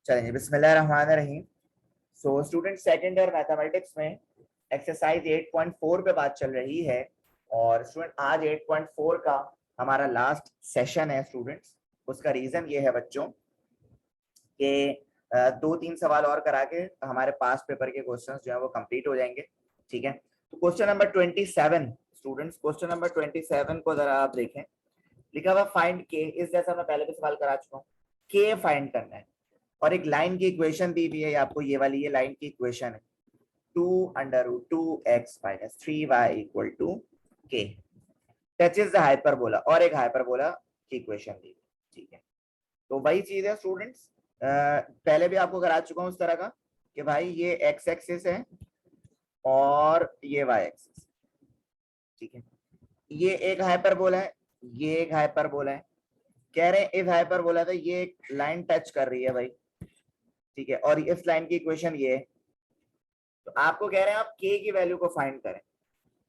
चलेंगे बिस्मिल्लाहिर्रहमानिर्रहीम। So student second year mathematics में एक्सरसाइज 8.4 पे बात चल रही है और स्टूडेंट आज 8.4 का हमारा लास्ट सेशन है स्टूडेंट्स। उसका रीजन ये है बच्चों कि 2-3 सवाल और करा के हमारे पास पेपर के क्वेश्चंस जो है वो कंप्लीट हो जाएंगे। ठीक है, तो question number 27 students, question number 27 को जरा आप देखें। लिखा हुआ फाइंड के, इस जैसा मैं पहले भी सवाल करा चुका हूँ। के फाइंड करना है और एक लाइन की इक्वेशन दी हुई है आपको, ये वाली ये लाइन की इक्वेशन है 2√2x - 3y = k touches the hyperbola, और एक हाइपरबोला की इक्वेशन दी। ठीक है, तो वही चीज है स्टूडेंट्स, पहले भी आपको करा चुका हूं उस तरह का कि भाई ये x एक्सिस है और ये y एक्सिस। ठीक है, ये एक हाइपरबोला है, ये एक हाइपरबोला है। कह रहे हैं इफ हाइपरबोला तो ये एक लाइन टच कर रही है भाई। ठीक है, और इस लाइन की इक्वेशन ये है। तो आपको कह रहे हैं आप k की वैल्यू को फाइंड करें,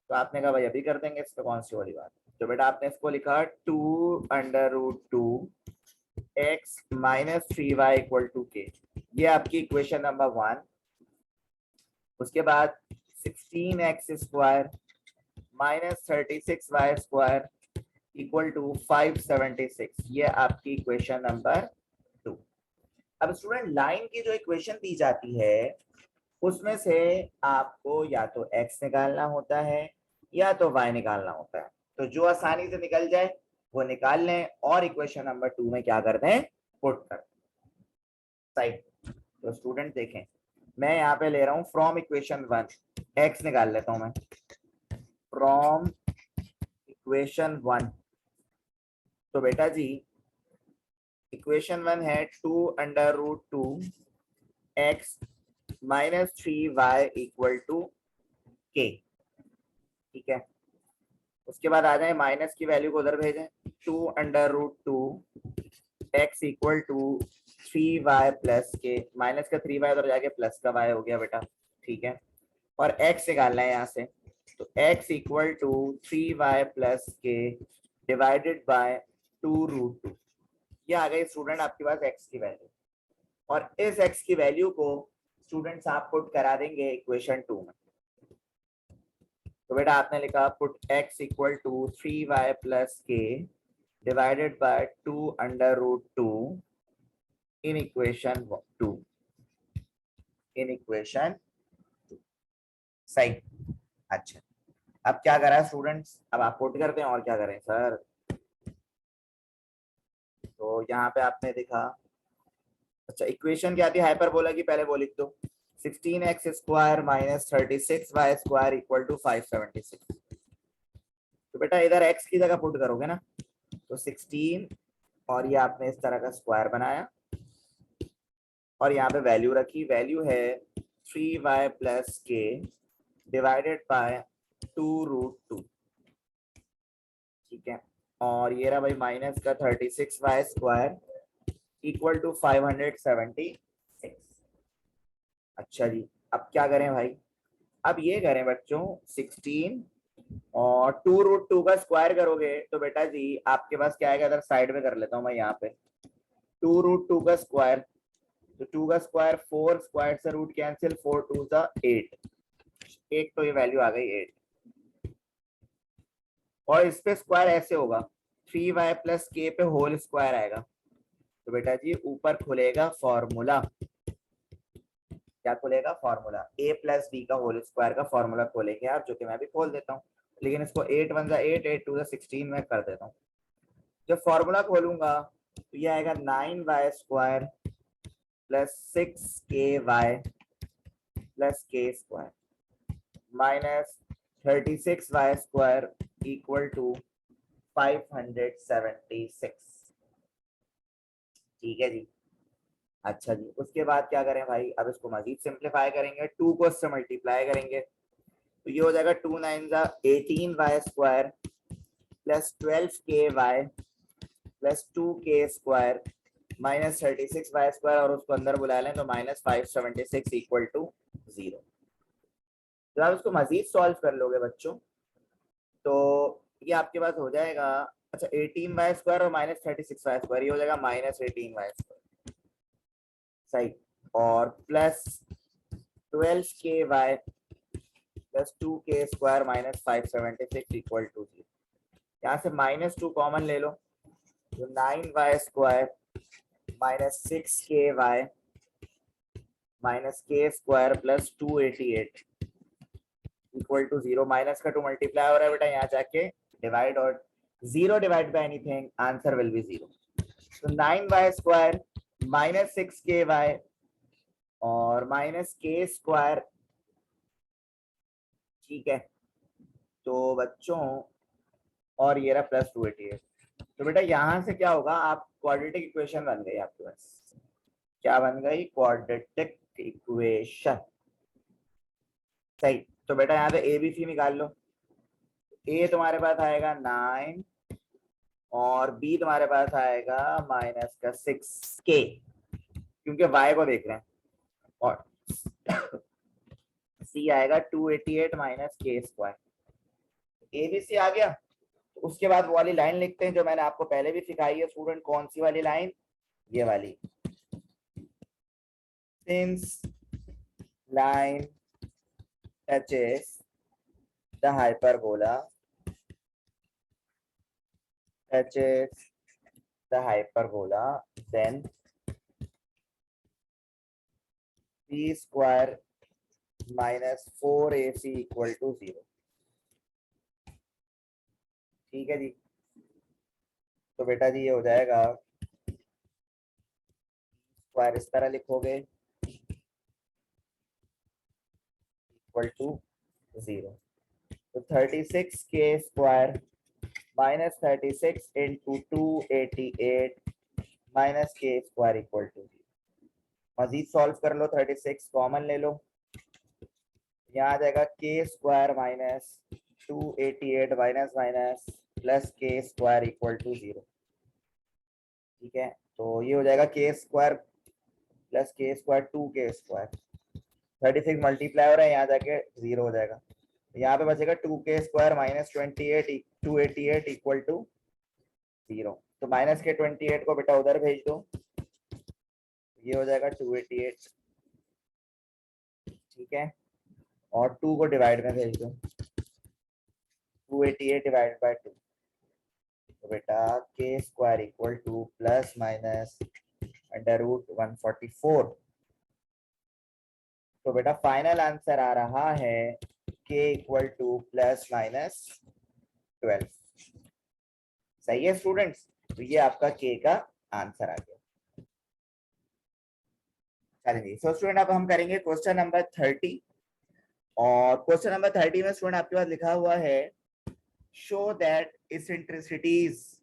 तो आपने कहा भाई अभी कर देंगे, इस पे कौन सी वाली बात। तो बेटा आपने इसको लिखा 2√2x - 3y = k, ये आपकी इक्वेशन नंबर 1। उसके बाद 16x² - 36y² = 576, ये आपकी इक्वेशन नंबर 2। अब स्टूडेंट लाइन की जो इक्वेशन दी जाती है उसमें से आपको या तो x निकालना होता है या तो y निकालना होता है। तो जो आसानी से निकल जाए वो निकाल लें और इक्वेशन नंबर 2 में क्या कर दें, पुट कर साइड। तो स्टूडेंट देखें, मैं यहाँ पे ले रहा हूँ फ्रॉम इक्वेशन 1, x निकाल लेता हूँ मैं फ्रॉम इक्वेशन 1। तो बेटा जी इक्वेशन 1 है 2√2x - 3y = k। ठीक है, उसके बाद आ जाए माइनस की वैल्यू को उधर भेजें, 2√2x = 3y + k, माइनस का 3y उधर जाके प्लस का y हो गया बेटा। ठीक है, और x निकालना है यहाँ से, तो x = 3y + k divided by 2√2, ये आ गई स्टूडेंट आपके पास x की वैल्यू। और इस x की वैल्यू को स्टूडेंट्स आप पुट करा देंगे इक्वेशन 2 में। तो बेटा आपने लिखा put x = 3y + k divided by 2√2 in equation 2, in equation 2 सही। अच्छा, अब क्या करा स्टूडेंट्स, अब आप पुट करते हैं और क्या करें सर। तो यहाँ पे आपने देखा, अच्छा इक्वेशन क्या थी हाइपरबोला की, पहले वो लिख दो 16x² - 36y² = 576। तो बेटा इधर x की जगह पुट करोगे ना, तो 16 और ये आपने इस तरह का स्क्वायर बनाया और यहाँ पे वैल्यू रखी, वैल्यू है 3y + k डिवाइडेड बाय 2√2। ठीक है, और ये रहा भाई माइनस का 36y² = 576। अच्छा जी, अब क्या करें भाई, अब ये करें बच्चों 16 और 2√2 का स्क्वायर करोगे तो बेटा जी आपके पास क्या आएगा, इधर साइड में कर लेता हूँ मैं यहाँ पे 2√2 का स्क्वायर, तो 2 का स्क्वायर 4, स्क्वायर से रूट कैंसिल, 4 2 सा 8, एक तो ये वैल्यू आ गई 8। और इस पे स्क्वायर ऐसे होगा 3y + k पे होल स्क्वायर आएगा। तो बेटा जी ऊपर खुलेगा फॉर्मूला, क्या खुलेगा, फॉर्मूला a + b का होल स्क्वायर का फॉर्मूला खोलेंगे आप, जो कि मैं भी खोल देता हूँ, लेकिन इसको 8 1 8 8 2 16 में कर देता हूँ। जब फॉर्मूला खोलूंगा तो ये आएगा 9y² + 6ky + k² minus 36y² = 576। ठीक है जी। अच्छा जी, उसके बाद क्या करें भाई, अब इसको मजीद सिंप्लीफाई करेंगे, 2 को इससे मल्टीप्लाई करेंगे तो ये हो जाएगा 2 9 18y² + 12ky + 2k² minus 36y² और उसको अंदर बुला लें तो -576 = 0। जब आप इसको मजीद सॉल्व कर लोगे बच्चों तो ये आपके पास हो जाएगा, अच्छा 18y² और -36y², ये हो जाएगा -18y²। सही, और plus 12ky plus 2k square minus 576 equal to 0। यहाँ से -2 कॉमन ले लो, तो 9y square minus 6ky minus k square plus 288 equal to 0। Minus का 2 मल्टीप्लाई हो रहा है बेटा, यहाँ जाके डिवाइड, और 0 divide by anything answer will be 0। तो 9y स्क्वायर माइनस 6ky और माइनस k स्क्वायर, ठीक है। तो बच्चों, और ये रहा प्लस 288। तो बेटा यहाँ से क्या होगा, आप क्वाड्रेटिक इक्वेशन बन गई आपके पास। क्या बन गई? Quadratic equation. सही। तो बेटा यहाँ पे ABC निकाल लो। A तुम्हारे पास आएगा 9 और B तुम्हारे पास आएगा माइनस का 6k, क्योंकि y को देख रहे हैं, और C आएगा 288 माइनस k स्क्वायर। ABC आ गया। तो उसके बाद वो वाली लाइन लिखते हैं जो मैंने आपको पहले भी सिखाई है स्टूडेंट। कौन सी वाली लाइन? ये वाली। Since line touches the hyperbola, then b square minus 4ac equal to 0। ठीक है जी। तो बेटा जी ये हो जाएगा, स्क्वायर इस तरह लिखोगे इक्वल टू 0। तो 36k square minus 36 into 288 minus k square equal to 0। मजीद सॉल्व कर लो, 36 कॉमन ले लो, यहाँ आ जाएगा k square minus 288 minus minus plus k square equal to 0। ठीक है। तो ये हो जाएगा k square plus k square 2k square, 36 multiply हो रहा है, यहाँ जाके 0 हो जाएगा। यहाँ पे बचेगा 2k square minus 288 equal to 0। तो माइनस के 28 को बेटा उधर भेज दो, ये हो जाएगा 288। ठीक है। और 2 को डिवाइड में भेज दो, 288 डिवाइड बाय 2। तो बेटा k square equal to plus minus under root 144। तो बेटा फाइनल आंसर आ रहा है k equal to plus minus 12। सही है स्टूडेंट्स। तो ये आपका k का आंसर आ गया। चलिए सो स्टूडेंट अब हम करेंगे क्वेश्चन नंबर 30। और क्वेश्चन नंबर 30 में स्टूडेंट आपके पास लिखा हुआ है, show that eccentricities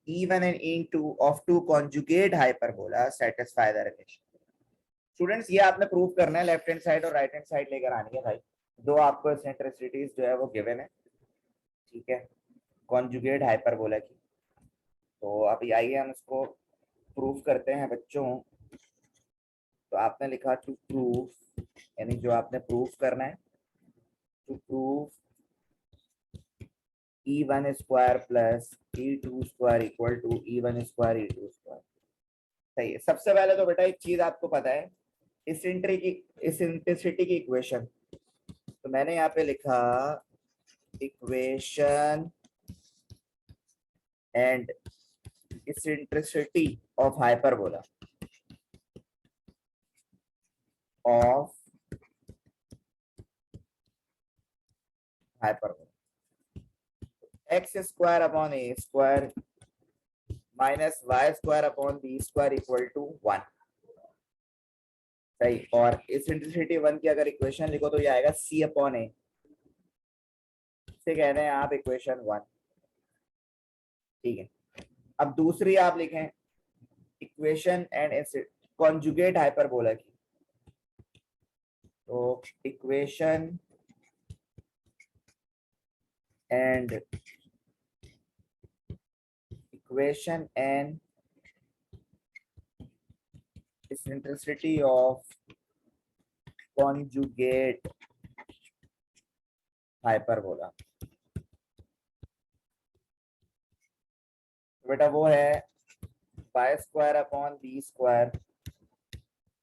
even and into of two conjugate hyperbola satisfy the relation। Students ये आपने प्रूव करना है, लेफ्ट हैंड साइड और राइट हैंड साइड लेकर आनी है भाई। दो आपको इसेंट्रिसिटीज जो है वो गिवन है, ठीक है, कॉन्जुगेट हाइपरबोला की। तो अभी आइए हम इसको प्रूव करते हैं बच्चों। तो आपने लिखा टू प्रूव, यानी जो आपने प्रूव करना है, to prove E1 square plus E2 square equal to E1 square E2 square. सही है। सबसे पहले तो बेटा एक चीज आपको पता है, इसेंट्रिसिटी की इक्वेशन। तो मैंने यहाँ पे लिखा equation and eccentricity of hyperbola of hyperbola, x square upon A square minus y square upon B square equal to 1। सही। और इसेंट्रिसिटी 1 की अगर इक्वेशन लिखो तो ये आएगा सी अपॉन ए, से कह रहे हैं आप इक्वेशन 1। ठीक है। अब दूसरी आप लिखें इक्वेशन एंड कॉन्जुगेट हाइपरबोला की। तो equation and eccentricity of conjugate hyperbola. बेटा वो है y square upon B square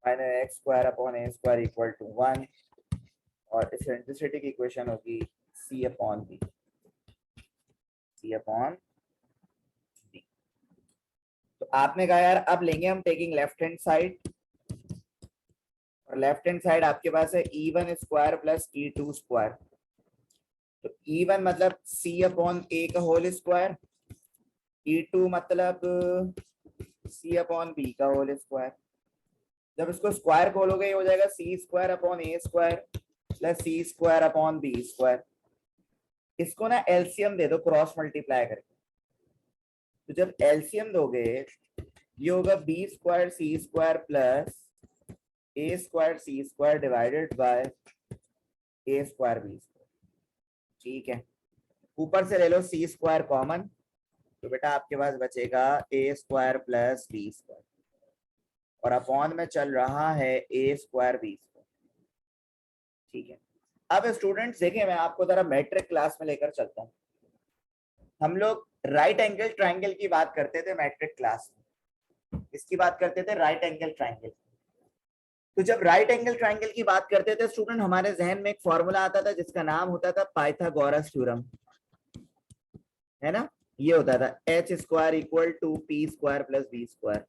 minus x square upon A square equal to 1 और इसेंट्रिसिटी की इक्वेशन होगी c upon b, c upon b. तो आपने कहा यार अब लेंगे हम टेकिंग लेफ्ट हैंड साइड, और लेफ्ट हैंड साइड आपके पास है E1 square plus E2 square. तो E1 मतलब C अपॉन ए का होल स्क्वायर, E2 मतलब C अपॉन बी का होल स्क्वायर। जब इसको स्क्वायर खोलोगे ये हो जाएगा C स्क्वायर अपॉन ए square plus C square upon B square. इसको ना एलसीएम दे दो क्रॉस मल्टीप्लाई करके। तो जब एलसीएम दोगे ये होगा b square c square plus a square c square divided by a square b square. ठीक है, ऊपर से ले लो सी स्क्वायर कॉमन, तो बेटा आपके पास बचेगा ए स्क्वायर प्लस बी स्क्वायर और अपॉन में चल रहा है ए स्क्वायर बी स्क्वायर। ठीक है, अब स्टूडेंट्स देखिए मैं आपको जरा मैट्रिक क्लास में लेकर चलता हूँ। हम लोग राइट एंगल ट्राइंगल की बात करते थे मैट्रिक क्लास में, इसकी बात करते थे राइट एंगल ट्राइंगल। तो जब राइट एंगल ट्राइंगल की बात करते थे स्टूडेंट हमारे जहन में एक फॉर्मूला आता था जिसका नाम होता था पाइथागोरस थ्योरम, है ना। ये होता था H square equal to P square plus B square,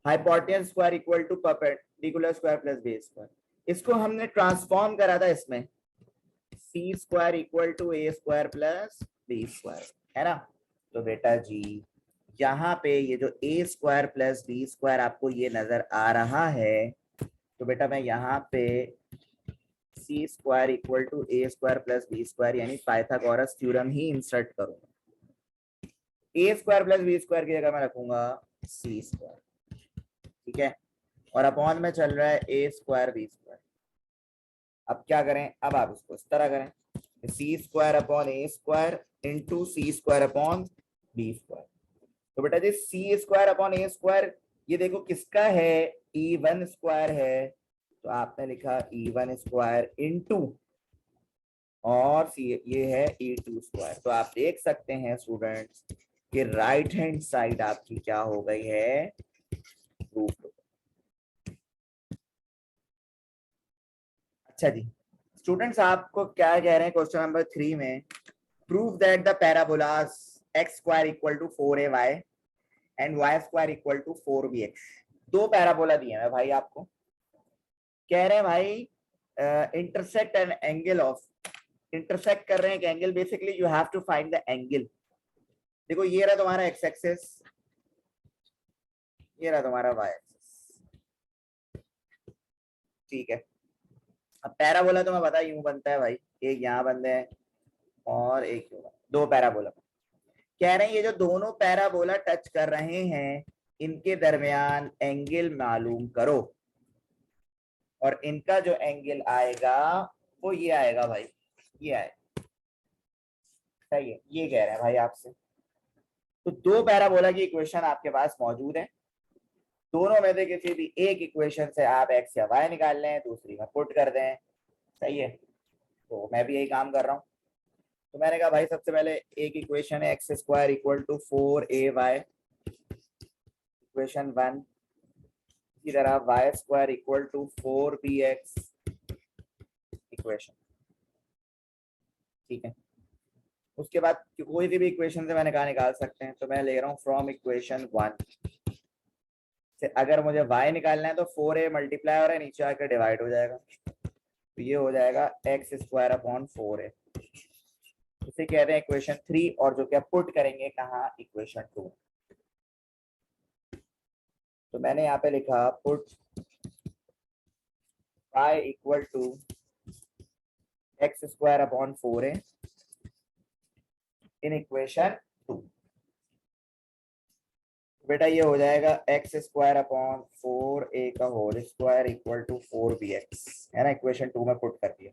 hypotenuse square equal to perpendicular square plus B square. इसको हमने ट्रांसफॉर्म करा था इसमें C square equal to A square plus B square, है ना। तो बेटा जी यहाँ पे ये जो A square plus B square आपको ये नजर आ रहा है, तो बेटा मैं यहाँ पे C square equal to A square plus B square यानी पाइथागोरस थ्योरम ही इंसर्ट करूंगा। A square plus B square की जगह मैं रखूंगा सी स्क्वायर, ठीक है, और अपॉन में चल रहा है ए स्क्वायर बी स्क्वायर। अब क्या करें, अब आप इसको इस तरह करें सी स्क्वायर अपॉन ए स्क्वायर इंटू सी स्क्वायर अपॉन बी स्क्वायर। तो बेटा जी सी स्क्वायर अपॉन ए स्क्वायर ये देखो किसका है, E1 स्क्वायर है, तो आपने लिखा E1 स्क्वायर इंटू और ये है E2 स्क्वायर। तो आप देख सकते हैं स्टूडेंट्स कि राइट हैंड साइड आपकी क्या हो गई है, प्रूफ। अच्छा जी स्टूडेंट्स आपको क्या कह रहे हैं क्वेश्चन नंबर 3 में, prove that the parabolas x square equal to 4ay and y square equal to 4bx। दो पैराबोला दिए हैं भाई आपको, कह रहे हैं भाई intersect an angle of, intersect कर रहे हैं एक angle, basically you have to find the angle. देखो ये रहा तुम्हारा एक्स एक्सिस, ये रहा तुम्हारा वाई एक्सिस, ठीक है। अब पैराबोला तो मैं बता यूं बनता है भाई, एक यहाँ बनते हैं और एक यूं, दो पैराबोला। कह रहे हैं ये जो दोनों पैराबोला टच कर रहे हैं इनके दरमियान एंगल मालूम करो, और इनका जो एंगल आएगा वो ये आएगा भाई, ये आएगा, सही है, ये कह रहे हैं भाई आपसे। तो दो पैराबोला की इक्वेशन आपके पास मौजूद है, दोनों में से किसी भी एक इक्वेशन से आप एक्स या वाई निकाल लें, दूसरी में पुट कर दें, सही है। तो मैं भी यही काम कर रहा हूँ। तो मैंने कहा भाई सबसे पहले एक इक्वेशन है x square equal to 4ay, equation 1। इसी तरह y square equal to 4bx equation, ठीक है। उसके बाद कोई सी भी इक्वेशन से मैंने कहा निकाल सकते हैं, तो मैं ले रहा हूँ फ्रॉम इक्वेशन 1 से अगर मुझे y निकालना है तो 4a मल्टीप्लाई हो रहा है नीचे आकर डिवाइड हो जाएगा, तो ये हो जाएगा एक्स स्क्वायर अपॉन 4a, इसे कहते हैं इक्वेशन 3, और जो क्या पुट करेंगे कहाँ, इक्वेशन 2। तो मैंने यहाँ पे लिखा put y equal to x square upon 4a in equation 2। बेटा ये हो जाएगा एक्स स्क्वायर अपॉन 4a का whole square equal to 4bx, है ना, इक्वेशन 2 में पुट कर दिया।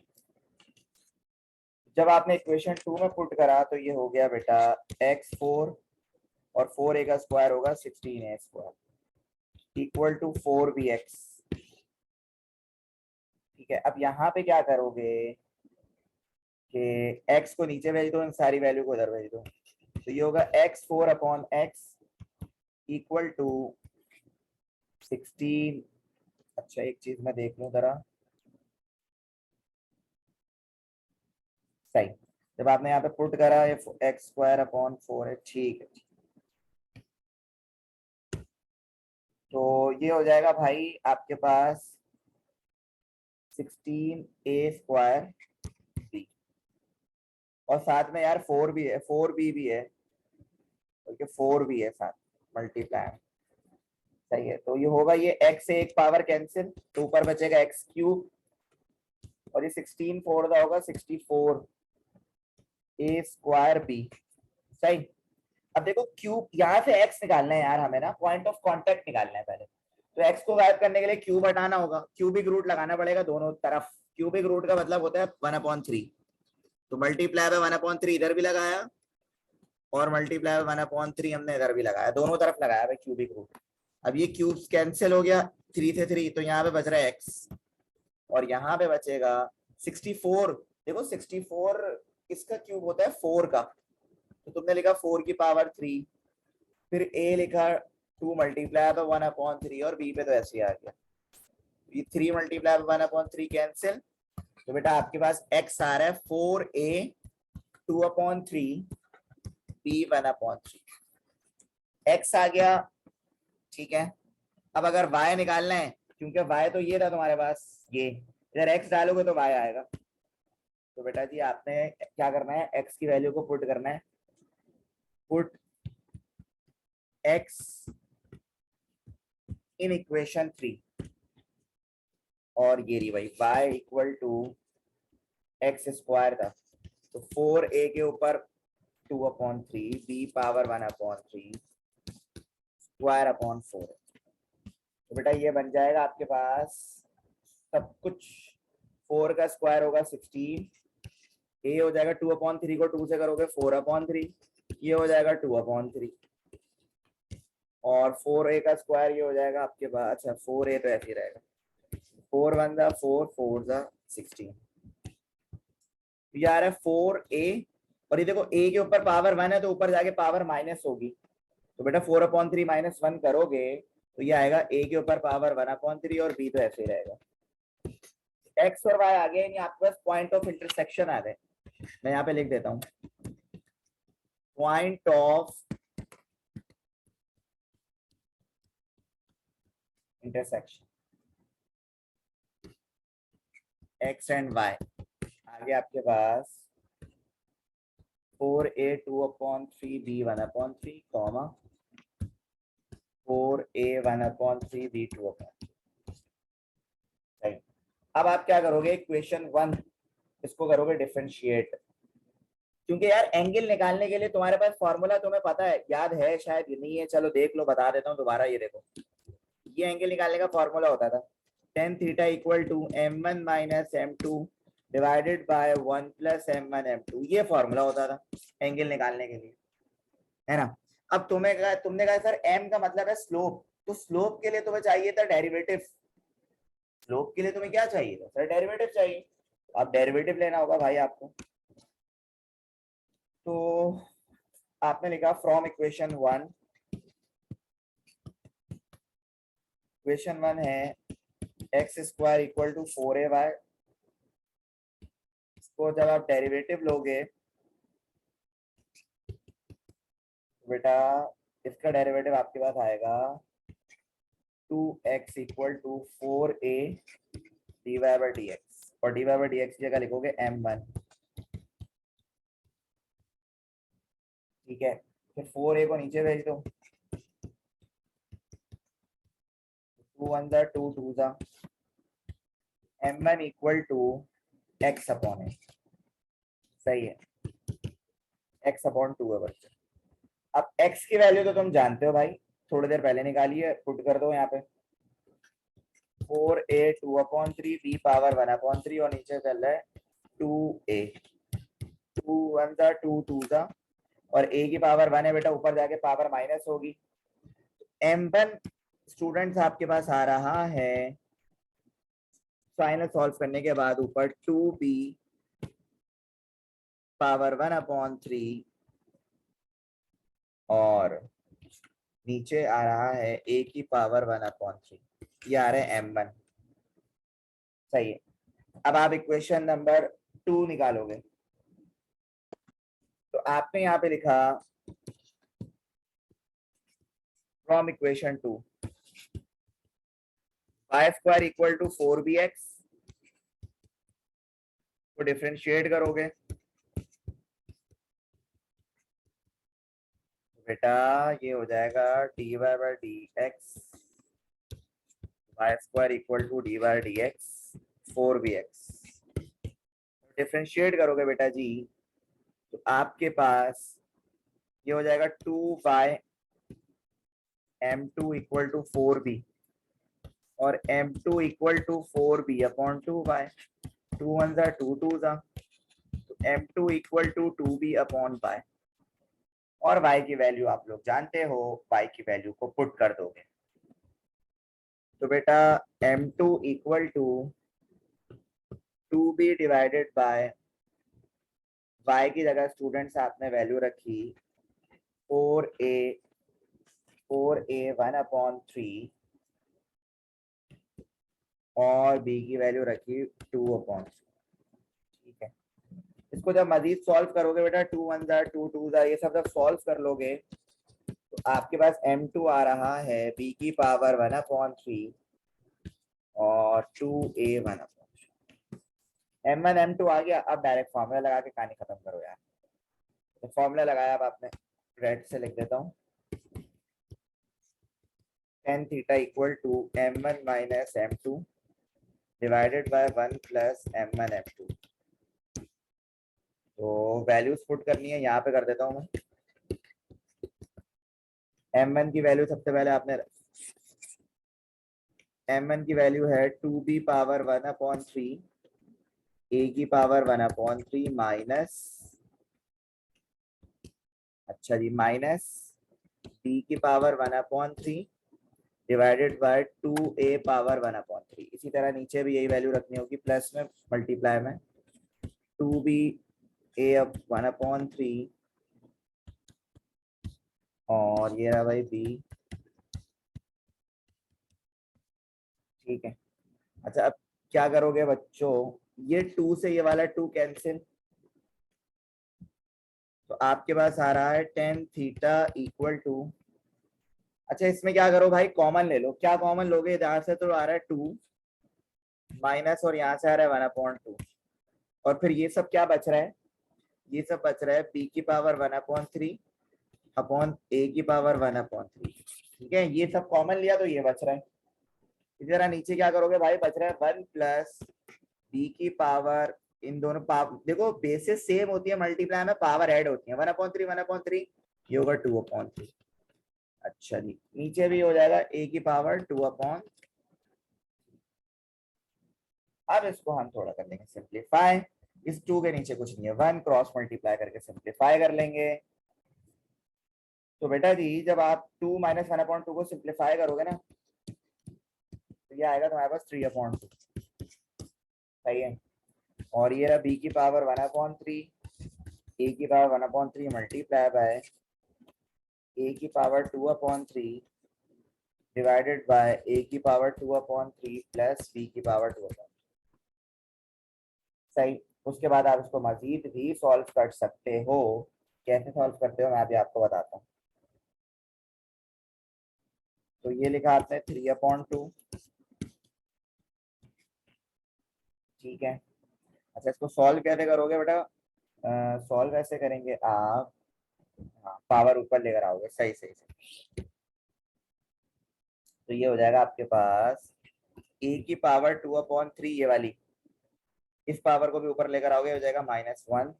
जब आपने इक्वेशन 2 में पुट करा तो ये हो गया बेटा x4 और 4a का स्क्वायर होगा 16a square equal to 4bx, ठीक है। अब यहाँ पे क्या करोगे कि x को नीचे भेज दो, इन सारी वैल्यू को उधर भेज दो, तो ये होगा x4 upon x equal to 16, अच्छा एक चीज मैं देख लूं जरा, सही, जब आपने यहाँ पे पुट करा ये एक्स स्क्वायर अपॉन 4 है, ठीक है। तो ये हो जाएगा भाई आपके पास 16a² b, और साथ में यार 4 भी है, 4b भी है, क्योंकि 4 भी है साथ मल्टीप्लाई। सही है, तो ये होगा, ये x से एक पावर कैंसिल, तो ऊपर बचेगा एक्स क्यूब, और ये 16 4 का होगा 64a² b। सही। अब देखो क्यूब, यहाँ से x निकालना है यार हमें ना, पॉइंट ऑफ कांटेक्ट निकालना है पहले। तो x को गायब करने के लिए क्यूब हटाना होगा, क्यूबिक रूट लगाना पड़ेगा दोनों तरफ। क्यूबिक रूट का मतलब होता है 1/3, तो मल्टीप्लाई बाय 1/3 इधर भी लगाया, और मल्टीप्लाई बाय 1/3 हमने इधर भी लगाया, दोनों तरफ लगाया भाई क्यूबिक रूट। अब ये क्यूब्स कैंसिल हो गया, 3 से 3, तो यहाँ पे बच रहा है x, और यहाँ पे बचेगा 64। देखो 64 किसका क्यूब होता है, 4 का, तो तुमने लिखा 4 की पावर 3, फिर a लिखा 2 मल्टीप्लाई बाय 1/3, और b पे तो ऐसे ही आ गया, ये 3 मल्टीप्लाई बाय 1/3 कैंसिल, तो बेटा आपके पास x आ रहा है 4a 2/3 b 1/3, x आ गया। ठीक है, अब अगर y निकालना है, क्योंकि y तो ये था तुम्हारे पास, ये इधर x डालोगे तो y आएगा, तो बेटा जी आपने क्या करना है, x की वैल्यू को पुट करना है, पुट x इन इक्वेशन 3, और ये रही भाई y equal to x square था, तो 4a के ऊपर 2/3 b पावर 1/3 स्क्वायर अपॉन 4, तो बेटा ये बन जाएगा आपके पास सब कुछ, 4 का स्क्वायर होगा 16, ए हो जाएगा 2/3 को 2 से करोगे 4/3, ये हो जाएगा 2/3, और 4a का स्क्वायर ये हो जाएगा आपके पास, अच्छा 4a तो ऐसे ही रहेगा, 4 1 जा 4 4 जा 16, ये आ रहा है 4a, और ये देखो a के ऊपर पावर 1 है तो ऊपर जाके पावर माइनस होगी, तो बेटा 4/3 -1 करोगे तो ये आएगा a के ऊपर पावर 1/3, और b तो ऐसे ही रहेगा। x और y आ गए, यानी आपके पास पॉइंट ऑफ इंटरसेक्शन आ गए। मैं यहाँ पे लिख देता हूँ, point of intersection x and y, आगे आपके पास 4a 2/3 b 1/3, comma 4a 1/3 b 2/3। सही। अब आप क्या करोगे, इक्वेशन 1 इसको करोगे डिफरेंशिएट, क्योंकि यार एंगल निकालने के लिए तुम्हारे पास फॉर्मूला तुम्हें पता है, याद है शायद, ये नहीं है, चलो देख लो, बता देता हूँ दोबारा। ये देखो, ये एंगल निकालने का फॉर्मूला होता था tan theta equal to m1 minus m2 divided by 1 plus m1 m2, ये फॉर्मूला होता था एंगल निकालने के लिए, है ना। अब तुमने कहा सर m का मतलब है स्लोप, तो स्लोप के लिए तुम्हें चाहिए था डेरिवेटिव, स्लोप के लिए तुम्हें क्या चाहिए था सर, डेरिवेटिव चाहिए, अब डेरिवेटिव लेना होगा भाई आपको। तो आपने लिखा फ्रॉम इक्वेशन 1, इक्वेशन 1 है x square equal to 4ay, इसको जब आप डेरिवेटिव लोगे बेटा, इसका डेरिवेटिव आपके पास आएगा 2x equal to 4a dy/dx, और dy/dx की जगह लिखोगे m1, ठीक है। फिर 4a को नीचे भेज दो, 2 1 जा 2 2 जा m1 equal to x upon a, सही है, x/2 है बच्चे। अब x की वैल्यू तो तुम जानते हो भाई, थोड़ी देर पहले निकालिए, पुट कर दो यहाँ पे 4a 2/3 b पावर 1/3, और नीचे चल रहा है 2a, 2 1 जा 2 2 जा, और a की पावर 1 है बेटा, ऊपर जाके पावर माइनस होगी, m1 स्टूडेंट्स आपके पास आ रहा है फाइनल सॉल्व करने के बाद ऊपर 2b पावर 1/3, और नीचे आ रहा है a की पावर 1/3, ये आ रहा है m1, सही है। अब आप इक्वेशन नंबर 2 निकालोगे, तो आपने यहाँ पे लिखा from equation 2 y square equal to 4bx को डिफरेंशिएट करोगे तो बेटा ये हो जाएगा dy by d x y square equal to d by d x 4bx। Differentiate करोगे बेटा जी तो आपके पास ये हो जाएगा 2/m2 इक्वल टू 4b और m2 equal to 4b upon 2y। 2 1 जा 2 2 जा, तो m2 equal to 2b upon y। और y की वैल्यू आप लोग जानते हो, y की वैल्यू को पुट कर दोगे तो बेटा m2 equal to 2b divided by y की जगह स्टूडेंट्स आपने वैल्यू रखी 4a 1 अपॉन 3 और b की वैल्यू रखी 2 अपॉन। ठीक है, इसको जब मजीद सॉल्व करोगे बेटा 2 1 जा 2 2 जा ये सब जब सॉल्व कर लोगे तो आपके पास m2 आ रहा है b की पावर 1 अपॉन 3 और 2a 1 अपॉन। m1 m2 आ गया। अब डायरेक्ट फॉर्मूला लगा के कहानी खत्म करो यार। तो फॉर्मूला लगाया, अब आपने रेड से लिख देता हूँ tan theta equal to m1 minus m2 divided by 1 plus m1 m2। तो वैल्यूज पुट करनी है, यहाँ पे कर देता हूँ मैं। m1 की वैल्यू सबसे पहले आपने m1 की वैल्यू है 2b पावर 1 अपॉन 3 a की पावर 1 अपॉन 3 माइनस, अच्छा जी, माइनस b की power 1 upon 3 divided by 2a power 1 upon 3। इसी तरह नीचे भी यही वैल्यू रखनी होगी प्लस में मल्टीप्लाई में 2b a 1 अपॉन 3 और ये रहा भाई b। ठीक है, अच्छा अब क्या करोगे बच्चों, ये 2 से ये वाला 2 कैंसिल, तो आपके पास आ रहा है tan थीटा इक्वल टू, अच्छा इसमें क्या करो भाई कॉमन ले लो। क्या कॉमन लोगे, इधर से तो आ रहा है 2 माइनस और यहाँ से आ रहा है 1/2 और फिर ये सब क्या बच रहा है, ये सब बच रहा है b की पावर 1/3 अपॉन a की पावर 1/3। ठीक है, ये सब कॉमन लिया तो ये बच रहा है। जरा नीचे क्या करोगे भाई, बच रहा है 1 प्लस b की पावर, इन दोनों पावर देखो बेसिस सेम होती है, मल्टीप्लाई में पावर ऐड होती है 1/3 1/3 ये होगा 2/3। अच्छा जी, नीचे भी हो जाएगा a की पावर 2/। अब इसको हम थोड़ा कर लेंगे सिंप्लीफाई, इस 2 के नीचे कुछ नहीं है, 1 क्रॉस मल्टीप्लाई करके सिंप्लीफाई कर लेंगे। तो बेटा जी जब आप 2 माइनस 1/2 को सिंप्लीफाई करोगे ना तो ये आएगा तुम्हारे पास 3/2। सही है, और ये रहा b की पावर 1/3 a की पावर 1/3 मल्टीप्लाई बाय a की पावर 2/3 डिवाइडेड बाय a की पावर 2/3 प्लस b की पावर 2/3। सही, उसके बाद आप इसको मजीद भी सॉल्व कर सकते हो। कैसे सॉल्व करते हो मैं अभी आपको बताता हूँ। तो ये लिखा आपने 3/2। ठीक है, अच्छा इसको सॉल्व कैसे करोगे बेटा, सॉल्व ऐसे करेंगे आप, हाँ पावर ऊपर लेकर आओगे, सही सही सही। तो ये हो जाएगा आपके पास a की पावर 2/3 ये वाली, इस पावर को भी ऊपर लेकर आओगे हो जाएगा -1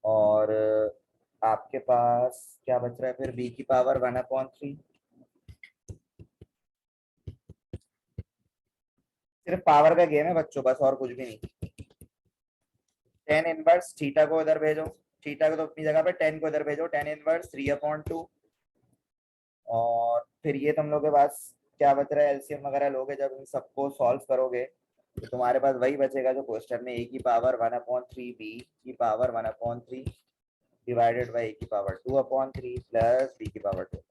और आपके पास क्या बच रहा है फिर b की पावर 1/3। सिर्फ पावर का गेम है बच्चों, बस और कुछ भी नहीं। tan इनवर्स थीटा को इधर भेजो, थीटा को तो अपनी जगह पे, tan को इधर भेजो, tan इनवर्स 3/2 और फिर ये तुम लोग के पास क्या बच रहा है, एलसीएम वगैरह लोगे जब इन सबको सॉल्व करोगे तो तुम्हारे पास वही बचेगा जो क्वेश्चन में, a की पावर 1/3 b की पावर 1/3 डिवाइडेड बाई a की पावर 2/3 प्लस b की पावर 2।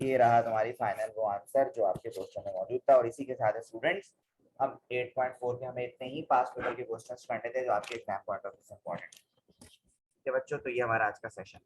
ये रहा तुम्हारी फाइनल वो आंसर जो आपके क्वेश्चन में मौजूद था। और इसी के साथ स्टूडेंट्स हम 8.4 के हमें इतने ही पास पेपर के क्वेश्चंस करने थे जो आपके एग्जाम पॉइंट ऑफ व्यू से इंपॉर्टेंट है बच्चों। तो ये हमारा आज का सेशन